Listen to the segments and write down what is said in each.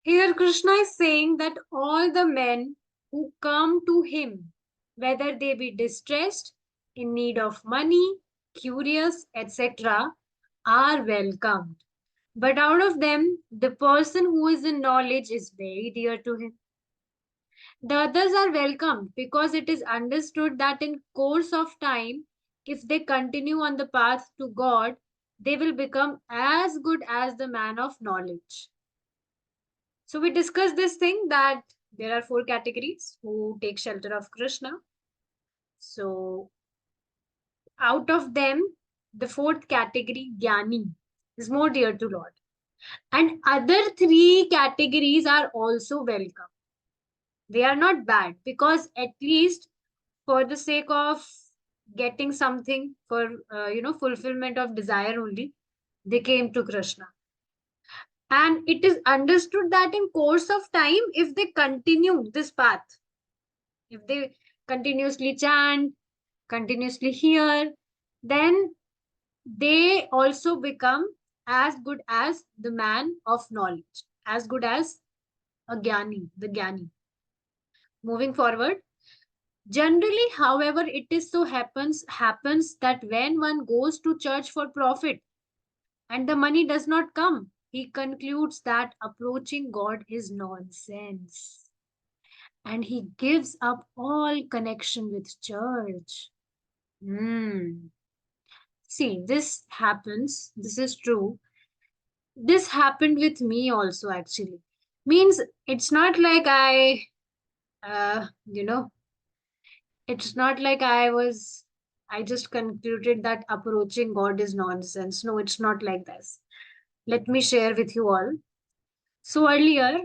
Here Krishna is saying that all the men who come to him, whether they be distressed, in need of money, curious, etc., are welcomed. But out of them, the person who is in knowledge is very dear to him. The others are welcomed because it is understood that in course of time, if they continue on the path to God, they will become as good as the man of knowledge. So we discussed this thing that there are 4 categories who take shelter of Krishna. So out of them, the 4th category, Jnani, is more dear to Lord. And other 3 categories are also welcome. They are not bad because at least for the sake of getting something for fulfillment of desire only, they came to Krishna. And it is understood that in course of time, if they continue this path, if they continuously chant, continuously hear, then they also become as good as the man of knowledge, as good as a Jnani, the Jnani. Moving forward, generally, however, it is so happens that when one goes to church for profit and the money does not come, he concludes that approaching God is nonsense. And he gives up all connection with church. See, this happens. This is true. This happened with me also, actually. Means it's not like uh, you know, it's not like I just concluded that approaching God is nonsense. No, it's not like this. Let me share with you all. So earlier,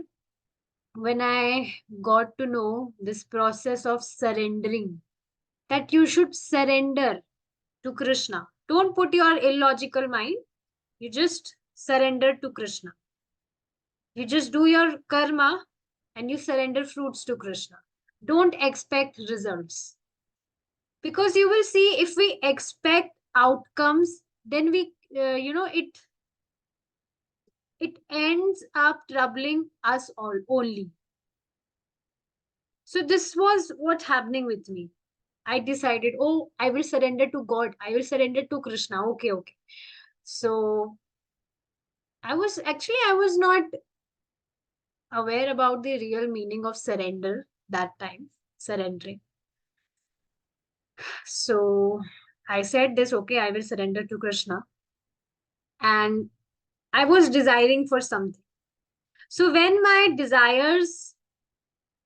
when I got to know this process of surrendering, that you should surrender to Krishna. Don't put your illogical mind. You just surrender to Krishna. You just do your karma and you surrender fruits to Krishna. Don't expect results. Because you will see if we expect outcomes, then it ends up troubling us all only. So this was what happening with me. I decided, oh, I will surrender to God. I will surrender to Krishna. Okay, okay. So I was not aware about the real meaning of surrender that time, surrendering. So I said this, okay, I will surrender to Krishna. And I was desiring for something. So when my desires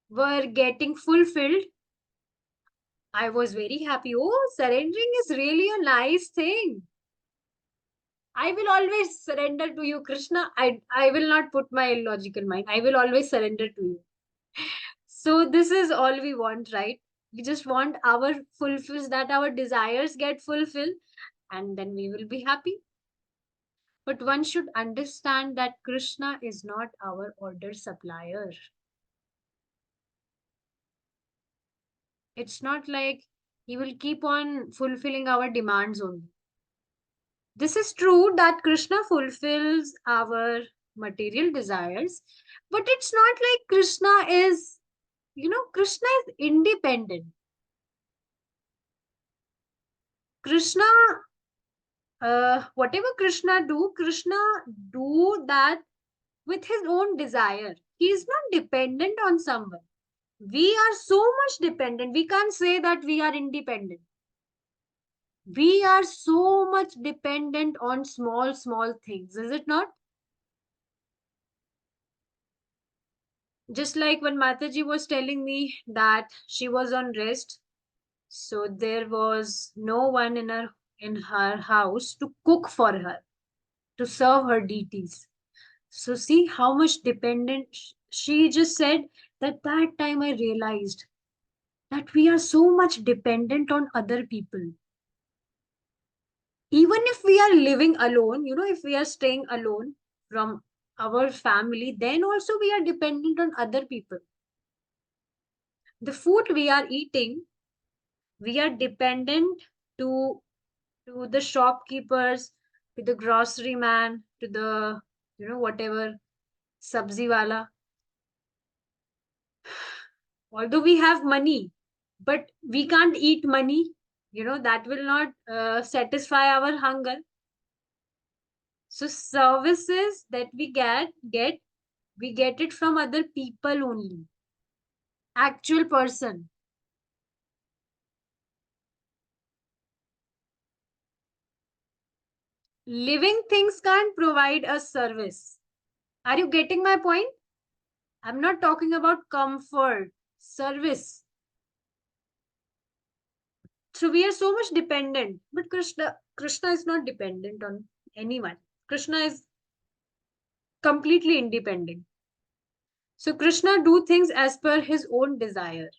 were getting fulfilled, I was very happy. Oh, surrendering is really a nice thing. I will always surrender to you, Krishna. I will not put my illogical mind. I will always surrender to you. So this is all we want, right? We just want our fulfills that our desires get fulfilled and then we will be happy. But one should understand that Krishna is not our order supplier. It's not like he will keep on fulfilling our demands only. This is true that Krishna fulfills our material desires, but it's not like Krishna is, Krishna is independent. Krishna, whatever Krishna do that with his own desire. He is not dependent on someone. We are so much dependent. We can't say that we are independent. We are so much dependent on small things, is it not? Just like when Mataji was telling me that she was on rest, so there was no one in her house to cook for her, to serve her deities. So see how much dependent she just said that time I realized that we are so much dependent on other people. Even if we are living alone, if we are staying alone from our family, then also we are dependent on other people. The food we are eating, we are dependent to to the shopkeepers, to the grocery man, to the whatever sabzi wala. Although we have money, but we can't eat money. That will not satisfy our hunger. So services that we we get it from other people only. Actual person. Living things can't provide a service. Are you getting my point? I'm not talking about comfort, service. So we are so much dependent. But Krishna is not dependent on anyone. Krishna is completely independent. So Krishna do things as per his own desire.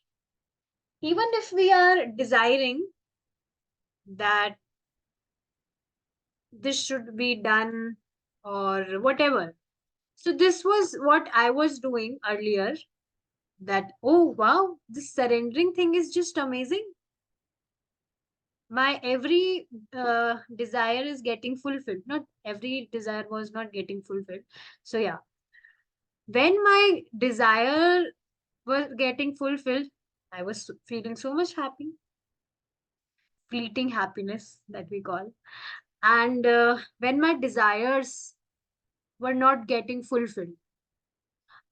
Even if we are desiring that this should be done or whatever. So this was what I was doing earlier, that, oh wow, this surrendering thing is just amazing. My every desire is getting fulfilled. Not every desire was not getting fulfilled. So yeah, when my desire was getting fulfilled, I was feeling so much happy. Fleeting happiness, that we call. And when my desires were not getting fulfilled,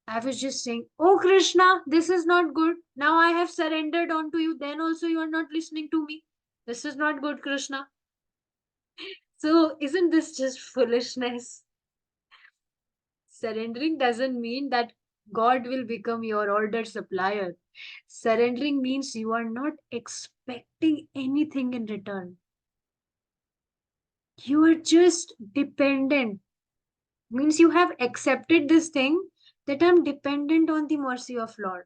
I was just saying, oh Krishna, this is not good. Now I have surrendered onto you. Then also you are not listening to me. This is not good, Krishna. So isn't this just foolishness? Surrendering doesn't mean that God will become your order supplier. Surrendering means you are not expecting anything in return. You are just dependent. Means you have accepted this thing, that I'm dependent on the mercy of Lord.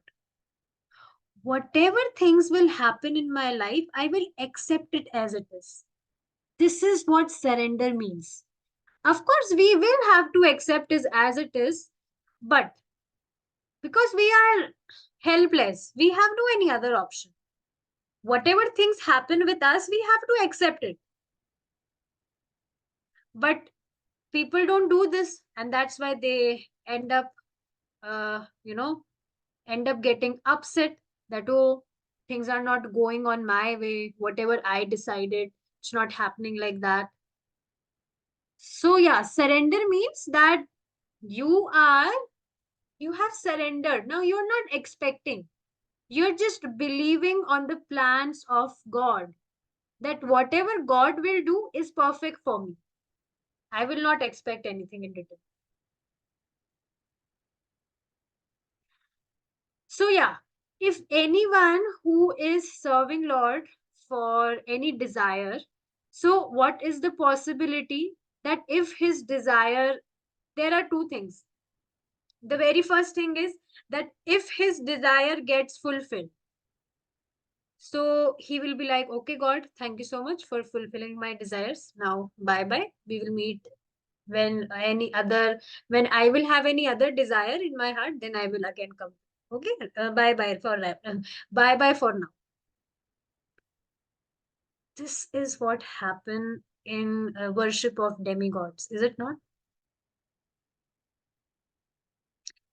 Whatever things will happen in my life, I will accept it as it is. This is what surrender means. Of course, we will have to accept it as it is, but because we are helpless, we have no any other option. Whatever things happen with us, we have to accept it. But people don't do this, and that's why they end up, uh, you know, end up getting upset that, oh, things are not going on my way. Whatever I decided, it's not happening like that. So yeah, surrender means that you are you have surrendered. Now you're not expecting. You're just believing on the plans of God, that whatever God will do is perfect for me. I will not expect anything in return. So yeah, if anyone who is serving Lord for any desire, so what is the possibility that if his desire, there are two things. The very first thing is that if his desire gets fulfilled, so he will be like, okay, God, thank you so much for fulfilling my desires. Now, bye bye. We will meet when I will have any other desire in my heart, then I will again come. Okay, bye bye for that. Bye bye for now. This is what happened in worship of demigods, is it not?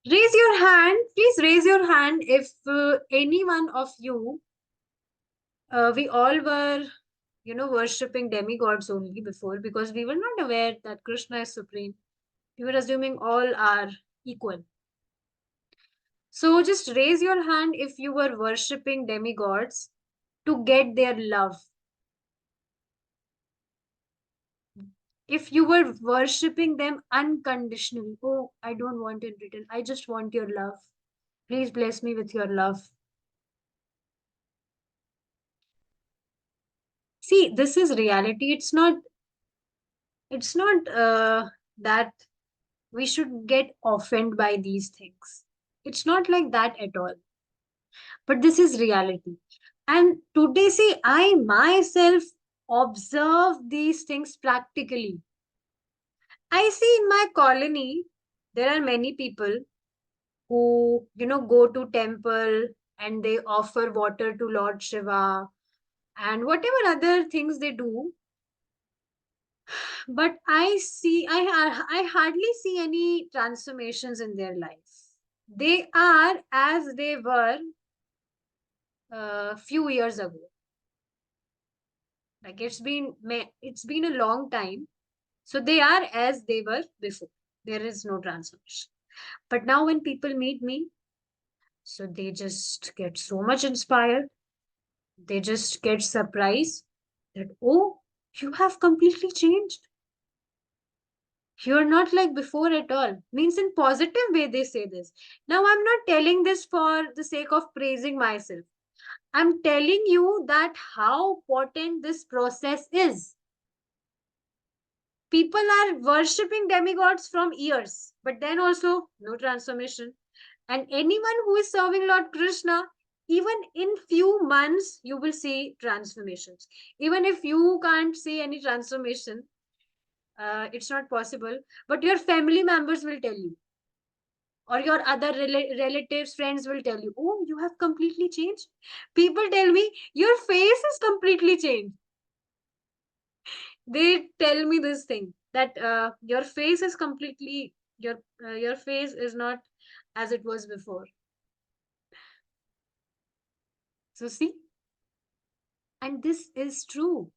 Raise your hand. Please raise your hand if any one of you, we all were, worshipping demigods only before, because we were not aware that Krishna is supreme. We were assuming all are equal. So just raise your hand if you were worshipping demigods to get their love. If you were worshipping them unconditionally, oh, I don't want in return. I just want your love. Please bless me with your love. See, this is reality. It's not that we should get offended by these things. It's not like that at all. But this is reality. And today, see, I myself observe these things practically. I see in my colony, there are many people who, go to temple and they offer water to Lord Shiva and whatever other things they do. But I hardly see any transformations in their life. They are as they were a few years ago. Like it's been a long time. So they are as they were before. There is no transformation. But now when people meet me, so they just get so much inspired. They just get surprised that, oh, you have completely changed. You're not like before at all. Means in positive way they say this. Now I'm not telling this for the sake of praising myself. I'm telling you that how important this process is. People are worshipping demigods from years, but then also no transformation. And anyone who is serving Lord Krishna, even in few months, you will see transformations. Even if you can't see any transformation, it's not possible, but your family members will tell you, or your other relatives, friends will tell you, oh, you have completely changed. People tell me, your face is completely changed. They tell me this thing that your face is completely your face is not as it was before. So see, and this is true.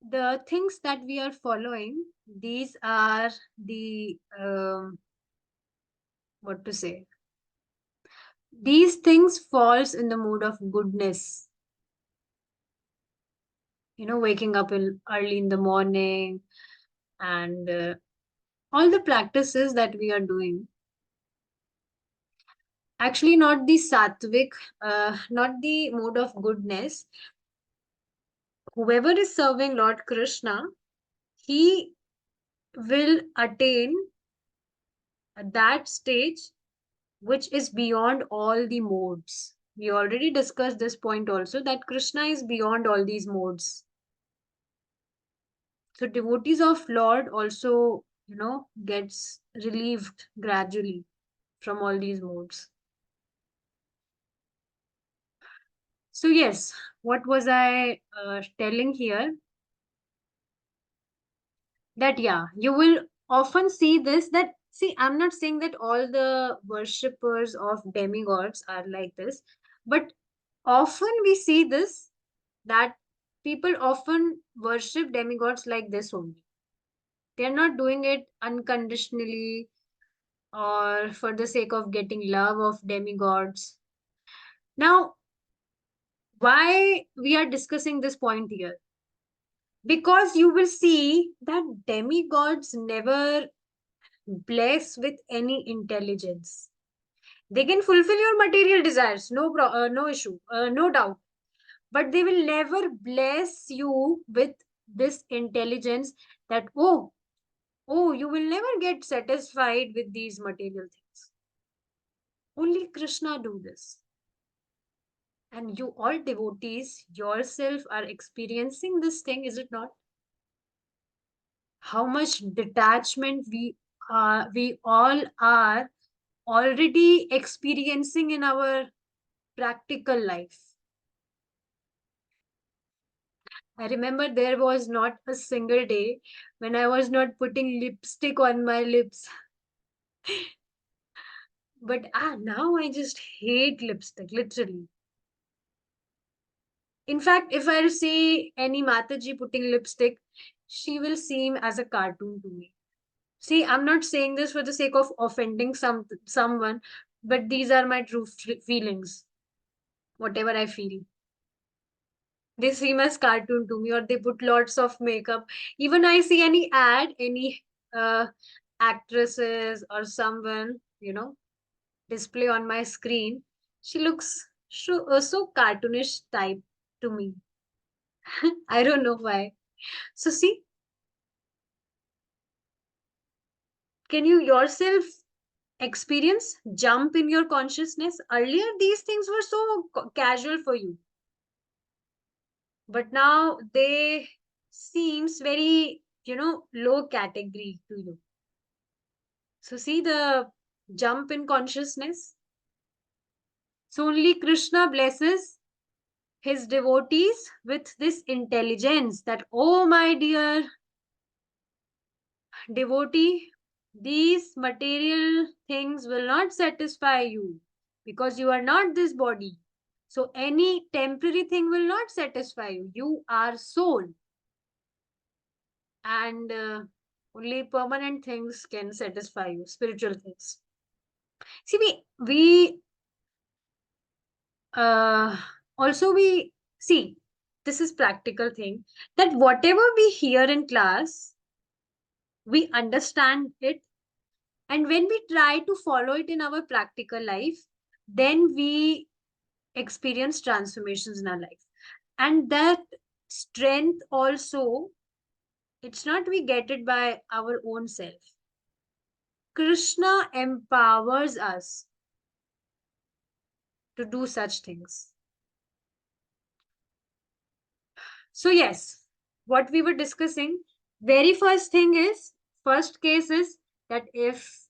The things that we are following, these are the what to say, these things falls in the mood of goodness, waking up early in the morning, and all the practices that we are doing, actually not the sattvic, not the mode of goodness. Whoever is serving Lord Krishna, he will attain that stage which is beyond all the modes. We already discussed this point also, that Krishna is beyond all these modes. So devotees of Lord also, gets relieved gradually from all these modes. So yes, what was I telling here? That yeah, you will often see this, that see, I'm not saying that all the worshippers of demigods are like this, but often we see this, that people often worship demigods like this only. They're not doing it unconditionally or for the sake of getting love of demigods. Now, why we are discussing this point here? Because you will see that demigods never bless with any intelligence. They can fulfill your material desires, no issue, no doubt. But they will never bless you with this intelligence that, oh, you will never get satisfied with these material things. Only Krishna do this. And you all devotees yourself are experiencing this thing, is it not? How much detachment we all are already experiencing in our practical life. I remember there was not a single day when I was not putting lipstick on my lips. But now I just hate lipstick, literally. In fact, if I see any Mataji putting lipstick, she will seem as a cartoon to me. See, I'm not saying this for the sake of offending someone, but these are my true feelings. Whatever I feel, they seem as cartoon to me, or they put lots of makeup. Even I see any ad, any uh, actresses or someone, display on my screen, she looks so cartoonish type to me. I don't know why. So see, can you yourself experience jump in your consciousness? Earlier these things were so casual for you, but now they seems very, low category to you. So see the jump in consciousness. So only Krishna blesses his devotees with this intelligence that, oh my dear devotee, These material things will not satisfy you because you are not this body. So any temporary thing will not satisfy you. You are soul. And only permanent things can satisfy you, spiritual things. See, we uh, also we see, this is practical thing, that whatever we hear in class, we understand it, and when we try to follow it in our practical life, then we experience transformations in our life. And that strength also, it's not we get it by our own self. Krishna empowers us to do such things. So yes, what we were discussing, very first case is that if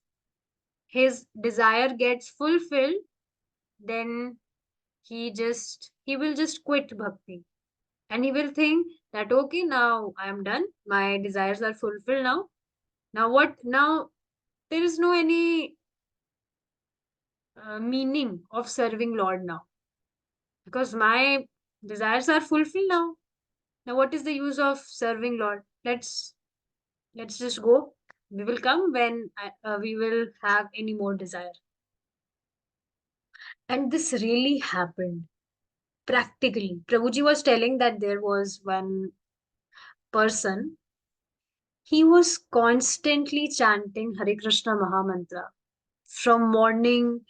his desire gets fulfilled, then he will just quit bhakti. And he will think that, okay, now I am done. My desires are fulfilled now. Now what? Now there is no any meaning of serving Lord now. Because my desires are fulfilled now. Now what is the use of serving Lord? Let's just go. We will come when we will have any more desire. And this really happened practically. Prabhuji was telling that there was one person, he was constantly chanting Hare Krishna Mahamantra from morning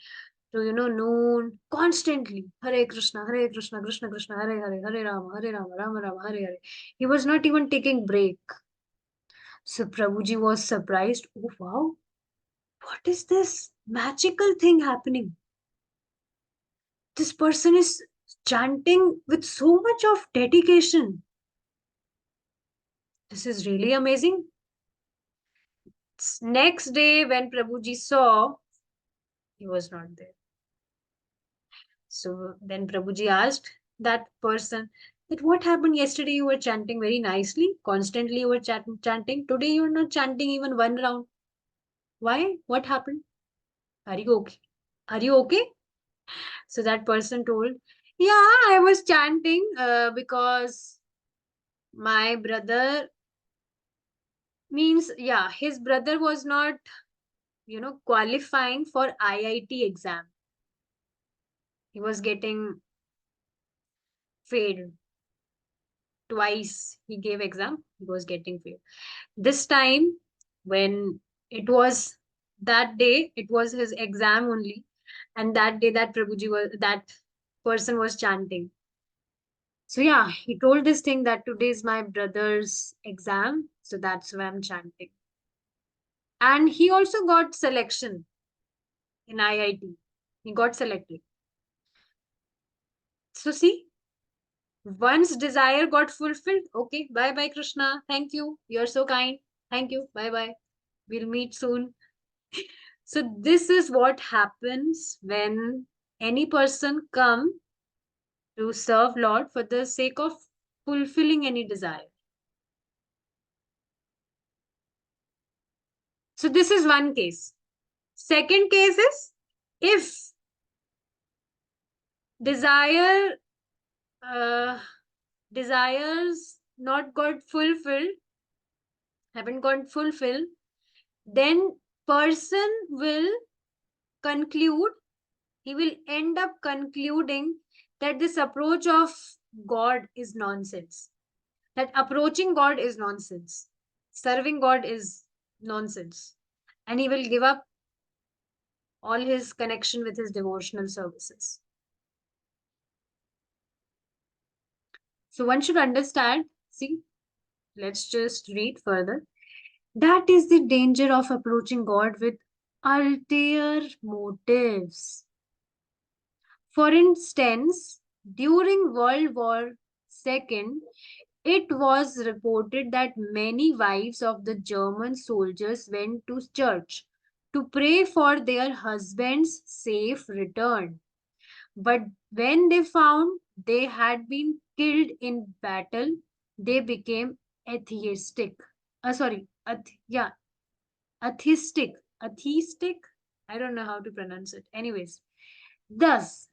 to noon, constantly Hare Krishna, Krishna Krishna, Hare Hare, Hare Rama, Rama Rama, Hare Hare. He was not even taking break. So Prabhuji was surprised. Oh wow, what is this magical thing happening? This person is chanting with so much of dedication. This is really amazing. Next day, when Prabhuji saw, he was not there. So then Prabhuji asked that person that what happened yesterday? You were chanting very nicely, constantly you were chanting. Today you are not chanting even one round. Why? What happened? Are you okay? Are you okay? So that person told, yeah, I was chanting because my brother, means, yeah, his brother was not, qualifying for IIT exam. He was getting failed. Twice he gave exam, he was getting failed. This time, when it was that day, it was his exam only. And that day that person was chanting. So yeah, he told this thing that today is my brother's exam. So that's why I'm chanting. And he also got selection in IIT. He got selected. So see, once desire got fulfilled, okay, bye bye, Krishna. Thank you. You're so kind. Thank you. Bye bye. We'll meet soon. So this is what happens when any person come to serve Lord for the sake of fulfilling any desire. So this is one case. Second case is if desire desires not got fulfilled, haven't got fulfilled, then person will conclude, he will end up concluding that this approach of God is nonsense. That approaching God is nonsense. Serving God is nonsense. And he will give up all his connection with his devotional services. So one should understand, see, let's just read further. That is the danger of approaching God with ulterior motives. For instance, during World War II, it was reported that many wives of the German soldiers went to church to pray for their husband's safe return. But when they found they had been killed in battle, they became atheistic. Yeah, atheistic. I don't know how to pronounce it. Anyways, thus,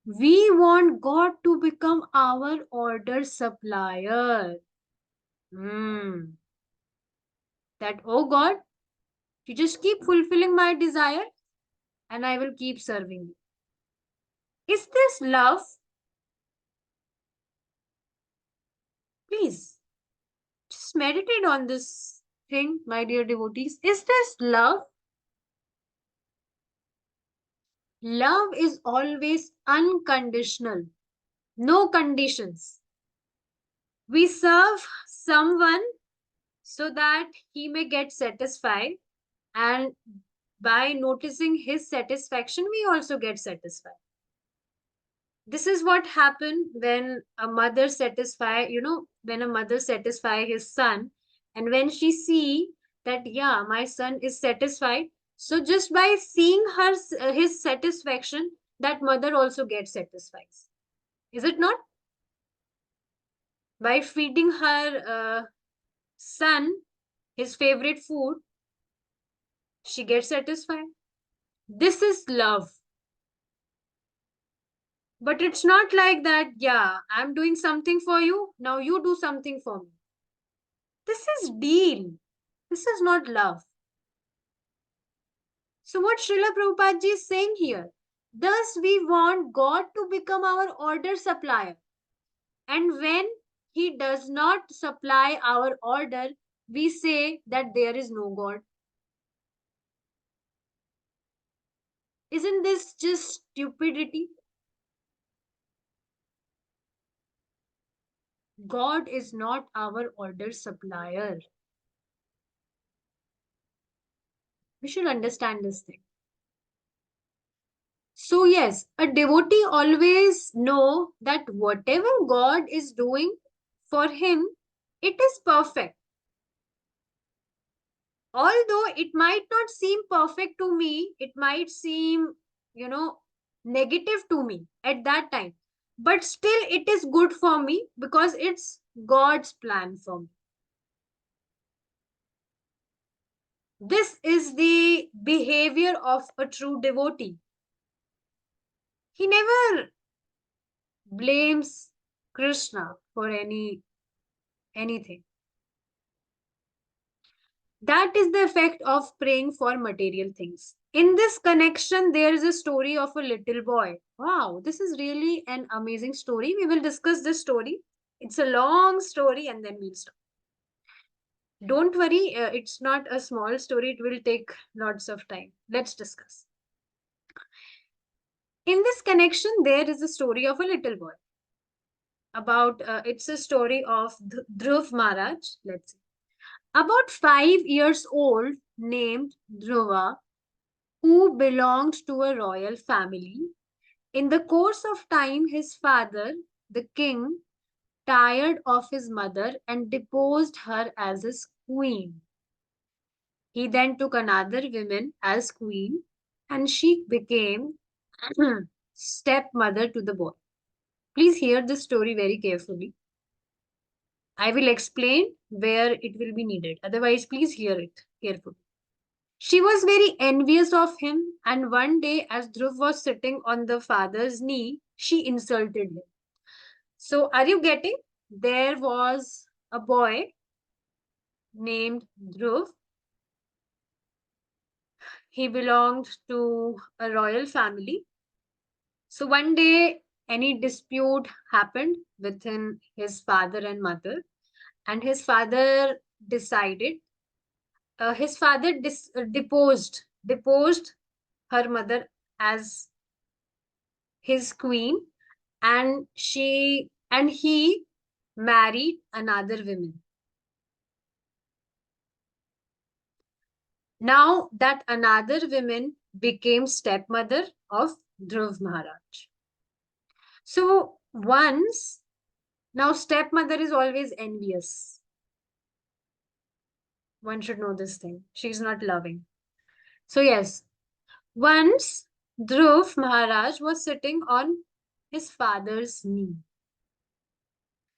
we want God to become our order supplier. That, oh God, you just keep fulfilling my desire and I will keep serving you. Is this love? Please, just meditate on this thing, my dear devotees. Is this love? Love is always unconditional, no conditions. We serve someone so that he may get satisfied, and by noticing his satisfaction, we also get satisfied. This is what happened when a mother when a mother satisfy his son, and when she see that, yeah, my son is satisfied, so just by seeing his satisfaction, that mother also gets satisfied. Is it not? By feeding her son his favorite food, she gets satisfied. This is love. But it's not like that, yeah, I'm doing something for you, now you do something for me. This is deal. This is not love. So what Srila Prabhupada ji is saying here, thus we want God to become our order supplier. And when he does not supply our order, we say that there is no God. Isn't this just stupidity? God is not our order supplier. We should understand this thing. So yes, a devotee always know that whatever God is doing for him, it is perfect. Although it might not seem perfect to me, it might seem, negative to me at that time. But still it is good for me because it's God's plan for me. This is the behavior of a true devotee. He never blames Krishna for anything. That is the effect of praying for material things. In this connection, there is a story of a little boy. Wow, this is really an amazing story. We will discuss this story. It's a long story and then we'll stop. Don't worry, it's not a small story. It will take lots of time. Let's discuss. In this connection, there is a story of a little boy. It's a story of Dhruv Maharaj. Let's see. About 5 years old, named Dhruva, who belonged to a royal family. In the course of time, his father, the king, tired of his mother and deposed her as his queen. He then took another woman as queen, and she became stepmother to the boy. Please hear this story very carefully. I will explain where it will be needed. Otherwise, please hear it carefully. She was very envious of him, and one day, as Dhruv was sitting on the father's knee, she insulted him. So, are you getting? There was a boy named Dhruv. He belonged to a royal family. So, one day, any dispute happened within his father and mother, and his father decided, deposed her mother as his queen, and he married another woman. Now that another woman became stepmother of Dhruv Maharaj. So now stepmother is always envious. One should know this thing. She's not loving. So yes, once Dhruv Maharaj was sitting on his father's knee.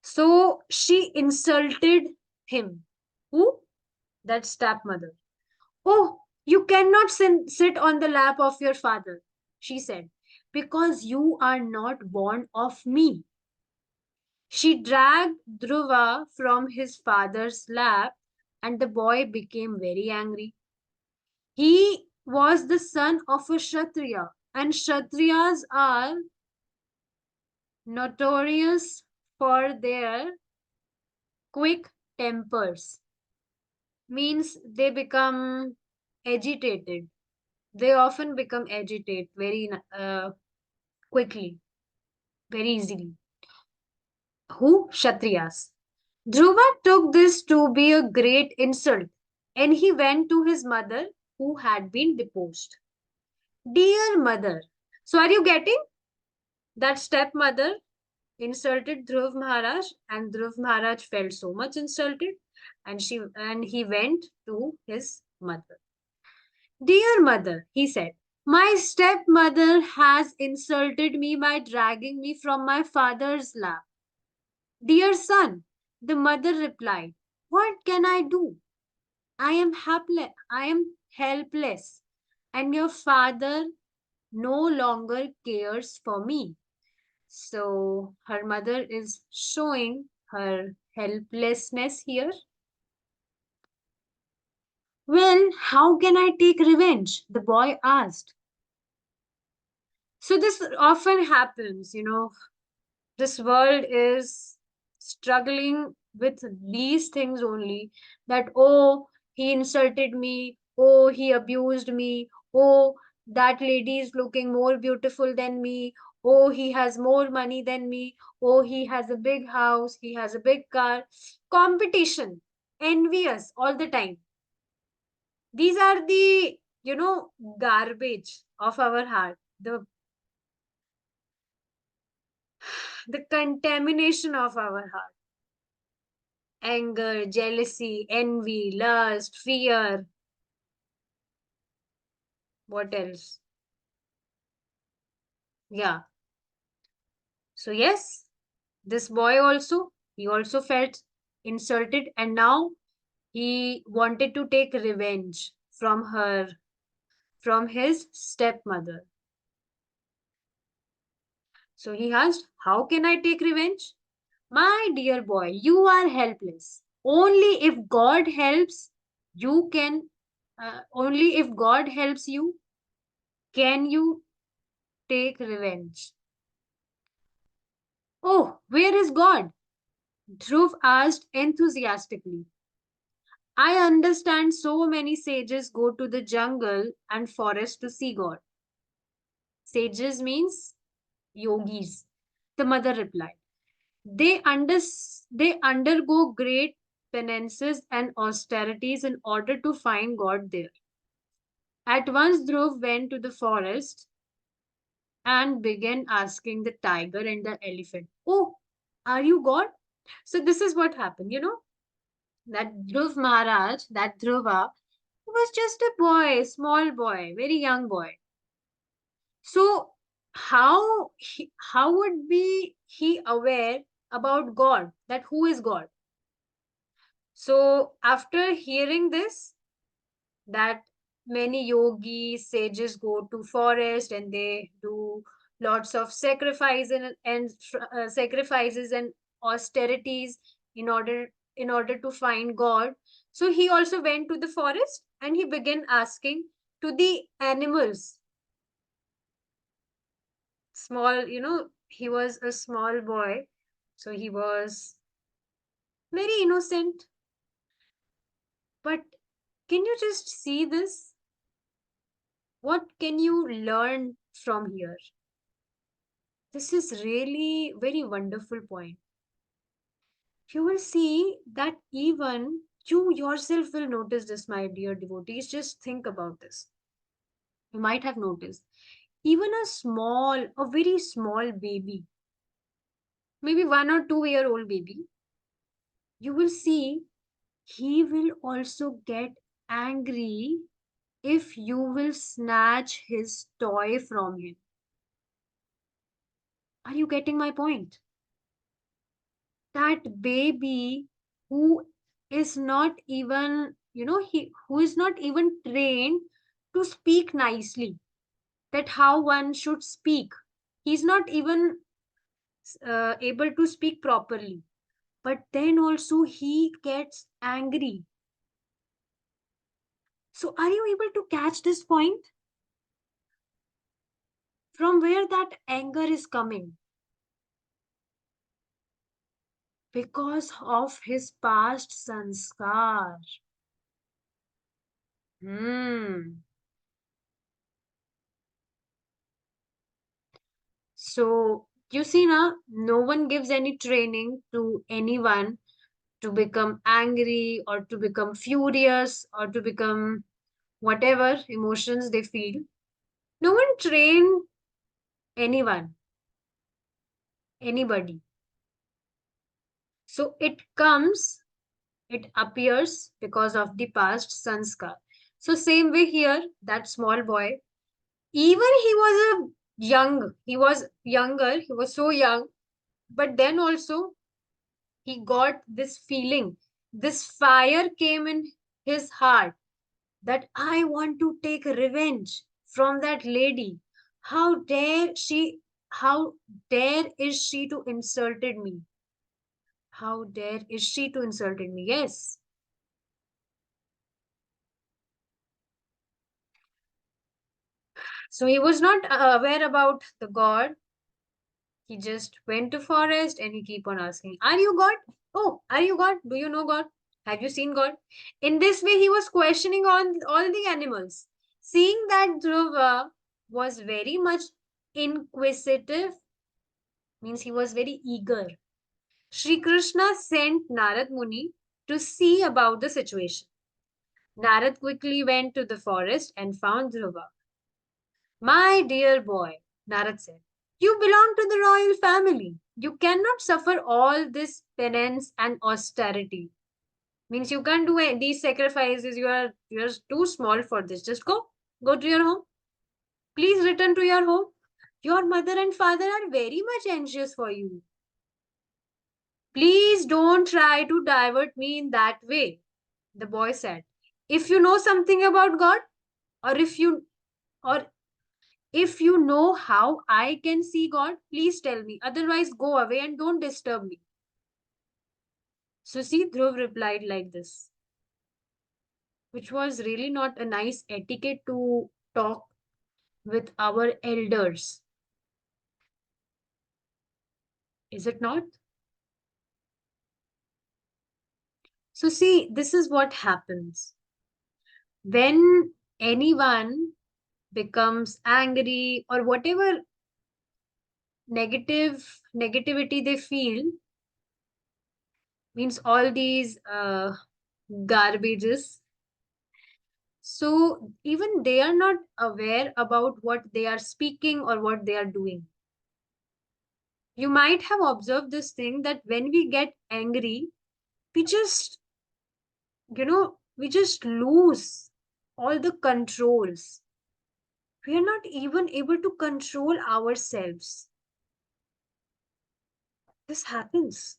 So she insulted him. Who? That stepmother. Oh, you cannot sit on the lap of your father, she said, because you are not born of me. She dragged Dhruva from his father's lap, and the boy became very angry. He was the son of a Kshatriya, and Kshatriyas are notorious for their quick tempers. Means they become agitated. They often become agitated very quickly, very easily. Who? Kshatriyas. Dhruva took this to be a great insult, and he went to his mother, who had been deposed. Dear mother, so are you getting that stepmother insulted Dhruv Maharaj, and Dhruv Maharaj felt so much insulted, and he went to his mother. Dear mother, he said, my stepmother has insulted me by dragging me from my father's lap. Dear son, the mother replied, what can I do? I am helpless, and your father no longer cares for me. So her mother is showing her helplessness here. Well, how can I take revenge? The boy asked. So this often happens, this world is struggling with these things only, that, oh, he insulted me, oh, he abused me, oh, that lady is looking more beautiful than me, oh, he has more money than me, oh, he has a big house, he has a big car. Competition, envious all the time. These are the, garbage of our heart, the contamination of our heart. Anger, jealousy, envy, lust, fear. What else? Yeah. So, yes, this boy also, he also felt insulted, and now he wanted to take revenge from his stepmother. So he asked, how can I take revenge? My dear boy, you are helpless. Only if God helps you, can you take revenge. Oh, where is God? Dhruv asked enthusiastically. I understand so many sages go to the jungle and forest to see God. Sages means yogis. The mother replied. They undergo great penances and austerities in order to find God there. At once Dhruv went to the forest and began asking the tiger and the elephant, oh, are you God? So this is what happened, that Dhruv Maharaj, that Dhruva, was just a boy, small boy, very young boy. So how would be he aware about God, that who is God? So after hearing this, that many yogis, sages go to forest and they do lots of sacrifices and austerities in order to find God. So he also went to the forest and he began asking to the animals. Small, he was a small boy, so he was very innocent. But can you just see this? What can you learn from here? This is really very wonderful point. You will see that even you yourself will notice this, my dear devotees. Just think about this. You might have noticed. Even a very small baby, maybe 1 or 2 year old baby, you will see he will also get angry if you will snatch his toy from him. Are you getting my point? That baby who is not even, who is not even trained to speak nicely, that how one should speak. He's not even able to speak properly. But then also he gets angry. So are you able to catch this point? From where that anger is coming? Because of his past sanskar. Hmm. So you see now, no one gives any training to anyone to become angry or to become furious or to become whatever emotions they feel. No one train anyone, anybody. So it appears because of the past sanskar. So same way here, that small boy, even he was younger, he was so young, but then also he got this feeling, this fire came in his heart that I want to take revenge from that lady. How dare she, how dare is she to insulted me? How dare is she to insulted me? Yes. So he was not aware about the God. He just went to forest and he keep on asking, "Are you God? Oh, are you God? Do you know God? Have you seen God?" In this way, he was questioning on all the animals. Seeing that Dhruva was very much inquisitive, means he was very eager. Sri Krishna sent Narad Muni to see about the situation. Narad quickly went to the forest and found Dhruva. "My dear boy," Narad said, "you belong to the royal family. You cannot suffer all this penance and austerity. Means you can't do these sacrifices. You're too small for this. Just go to your home. Please return to your home. Your mother and father are very much anxious for you. Please don't try to divert me in that way." The boy said, "If you know something about God, or or if you know how I can see God, please tell me. Otherwise, go away and don't disturb me." So see, Dhruv replied like this, which was really not a nice etiquette to talk with our elders. Is it not? So see, this is what happens. When anyone becomes angry or whatever negativity they feel, means all these garbages. So even they are not aware about what they are speaking or what they are doing. You might have observed this thing that when we get angry, we just, we just lose all the controls. We are not even able to control ourselves. This happens.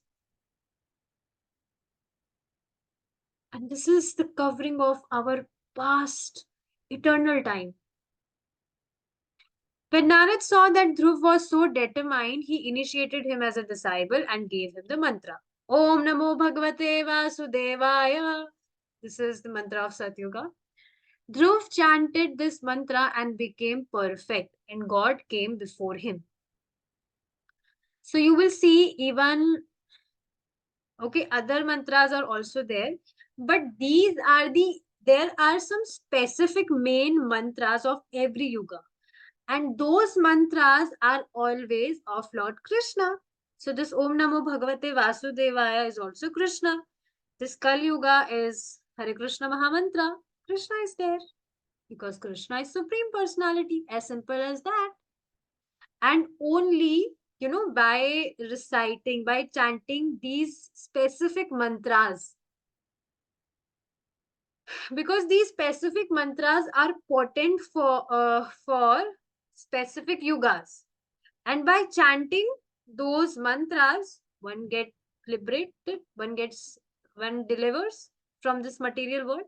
And this is the covering of our past eternal time. When Narad saw that Dhruv was so determined, he initiated him as a disciple and gave him the mantra. Om Namo Bhagavate Vasudevaya. This is the mantra of Satyuga. Dhruv chanted this mantra and became perfect, and God came before him. So you will see even, okay, other mantras are also there, but there are some specific main mantras of every yuga. And those mantras are always of Lord Krishna. So this Om Namo Bhagavate Vasudevaya is also Krishna. This Kali Yuga is Hare Krishna Mahamantra. Krishna is there because Krishna is Supreme Personality. As simple as that. And only, by chanting these specific mantras, because these specific mantras are potent for specific yugas. And by chanting those mantras, one gets liberated, one gets one delivers from this material world.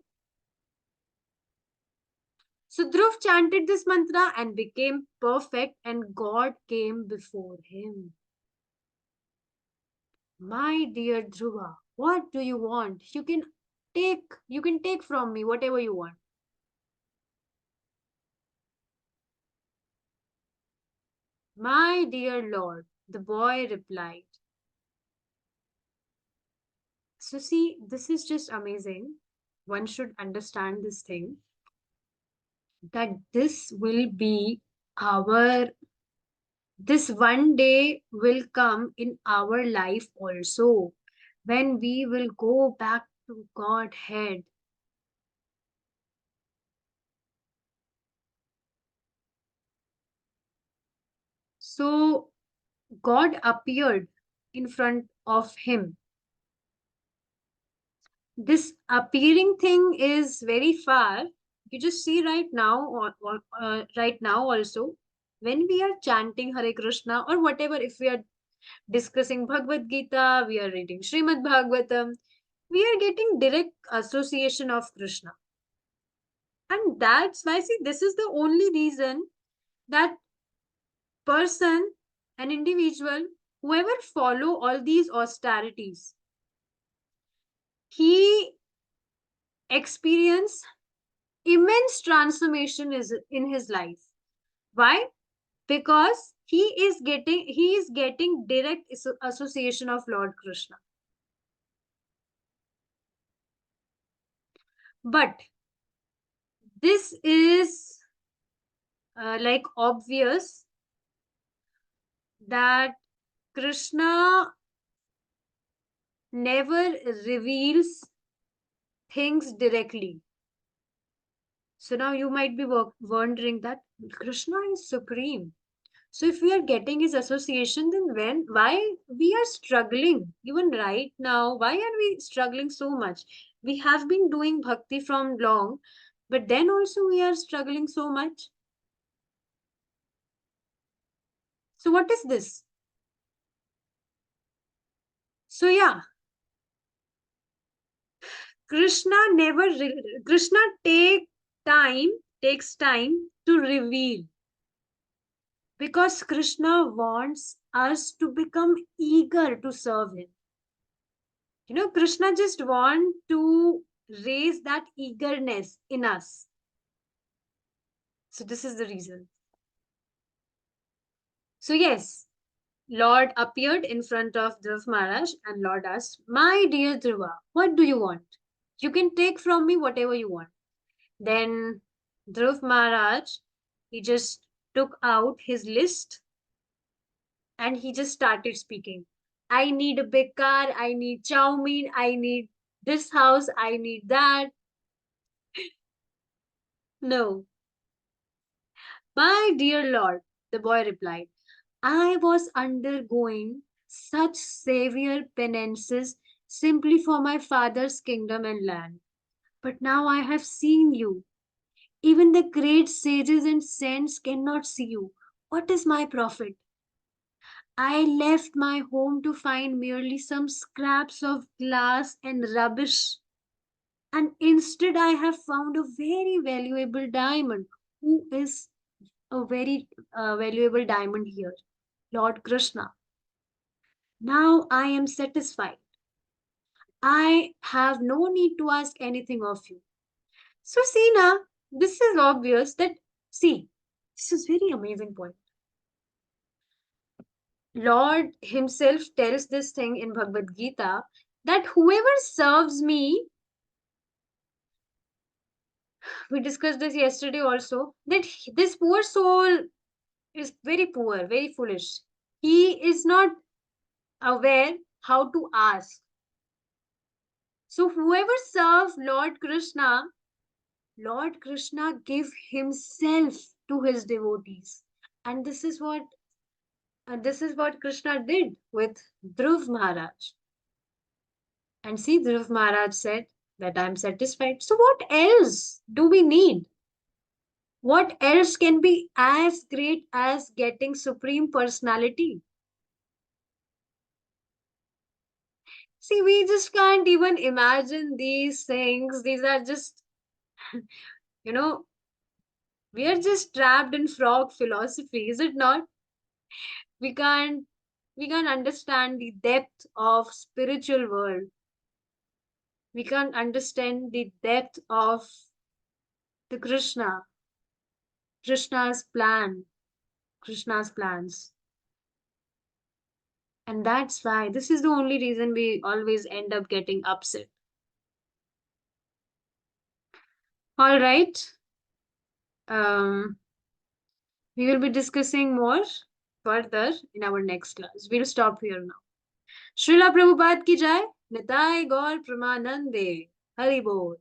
So Dhruv chanted this mantra and became perfect, and God came before him. My dear Dhruva, what do you want? You can take from me whatever you want. My dear Lord, the boy replied. So see, this is just amazing. One should understand this thing, that this one day will come in our life also, when we will go back to Godhead. So God appeared in front of him. This appearing thing is very far. You just see right now, right now also, when we are chanting Hare Krishna or whatever, if we are discussing Bhagavad Gita, we are reading Srimad Bhagavatam, we are getting direct association of Krishna. And that's why, see, this is the only reason that person, an individual, whoever follow all these austerities, he experience immense transformation is in his life. Why? Because he is getting direct association of Lord Krishna. But this is like obvious that Krishna never reveals things directly. So now you might be wondering that Krishna is supreme. So if we are getting his association, then why we are struggling even right now? Why are we struggling so much? We have been doing bhakti from long, but then also we are struggling so much. So what is this? So yeah, Krishna never Krishna takes time to reveal, because Krishna wants us to become eager to serve him. Krishna just want to raise that eagerness in us. So this is the reason. So yes, Lord appeared in front of Dhruv Maharaj, and Lord asked, my dear Dhruva, what do you want? You can take from me whatever you want. Then Dhruv Maharaj, he just took out his list and he just started speaking. I need a big car, I need chow mein, I need this house, I need that. No. My dear Lord, the boy replied, I was undergoing such severe penances simply for my father's kingdom and land. But now I have seen you. Even the great sages and saints cannot see you. What is my profit? I left my home to find merely some scraps of glass and rubbish. And instead, I have found a very valuable diamond. Who is a very valuable diamond here? Lord Krishna. Now I am satisfied. I have no need to ask anything of you. So, Sina, this is obvious that, see, this is very amazing point. Lord himself tells this thing in Bhagavad Gita, that whoever serves me, we discussed this yesterday also, that this poor soul is very poor, very foolish. He is not aware how to ask. So whoever serves Lord Krishna, Lord Krishna give himself to his devotees. And this is what Krishna did with Dhruv Maharaj. And see, Dhruv Maharaj said that I'm satisfied. So what else do we need? What else can be as great as getting Supreme Personality? See, we just can't even imagine these things. These are just, you know, we are just trapped in frog philosophy, is it not? We can't we can't understand the depth of spiritual world. We can't understand the depth of the Krishna's plan, Krishna's plans. And that's why this is the only reason we always end up getting upset. All right. Um, we will be discussing more further in our next class. We'll stop here now. Srila Prabhupada ki jai, Nitai Gaur Pramanande, Hari Bol.